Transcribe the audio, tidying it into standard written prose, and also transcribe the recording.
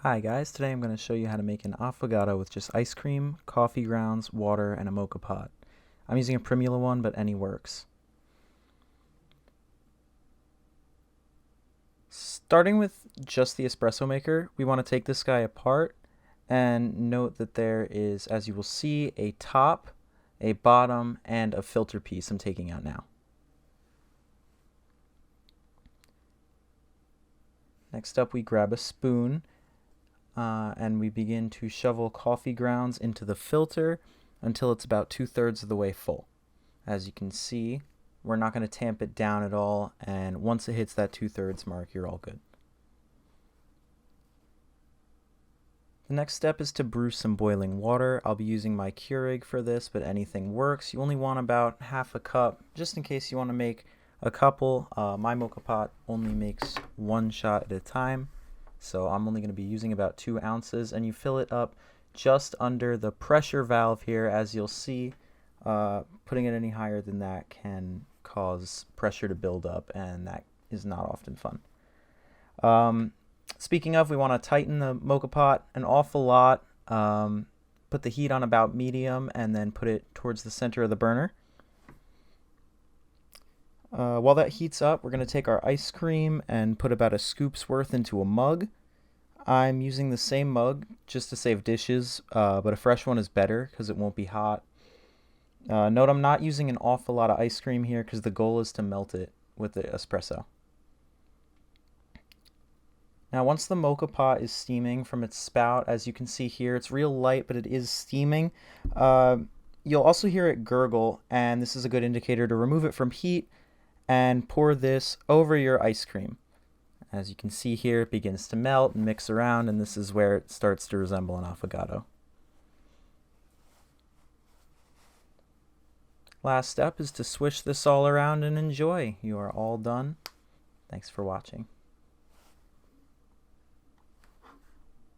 Hi guys, today I'm going to show you how to make an affogato with just ice cream, coffee grounds, water, and a Moka Pot. I'm using a Primula one, but any works. Starting with just the espresso maker, we want to take this guy apart and note that there is, as you will see, a top, a bottom, and a filter piece I'm taking out now. Next up, we grab a spoon and we begin to shovel coffee grounds into the filter until it's about 2/3 of the way full. As you can see, we're not going to tamp it down at all, and once it hits that 2/3 mark, you're all good. The next step is to brew some boiling water. I'll be using my Keurig for this, but anything works. You only want about half a cup, just in case you want to make a couple. My Moka Pot only makes one shot at a time, so I'm only going to be using about 2 ounces, and you fill it up just under the pressure valve here. As you'll see, putting it any higher than that can cause pressure to build up, and that is not often fun. Speaking of, we want to tighten the Moka Pot an awful lot. Put the heat on about medium and then put it towards the center of the burner. While that heats up, we're going to take our ice cream and put about a scoop's worth into a mug. I'm using the same mug just to save dishes, but a fresh one is better because it won't be hot. Note I'm not using an awful lot of ice cream here because the goal is to melt it with the espresso. Now once the Moka Pot is steaming from its spout, as you can see here, it's real light, but it is steaming. You'll also hear it gurgle, and this is a good indicator to remove it from heat and pour this over your ice cream. As you can see here, it begins to melt and mix around, and this is where it starts to resemble an affogato. Last step is to swish this all around and enjoy. You are all done. Thanks for watching.